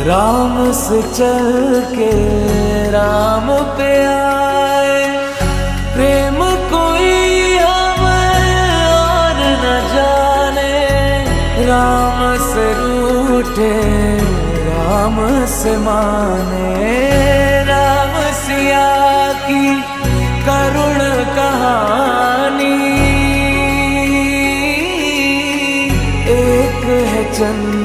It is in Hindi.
राम से चल के राम पे आए, प्रेम कोई हमें और न जाने। राम से रूठे राम से माने, राम सिया की करुण कहानी। एक है चंद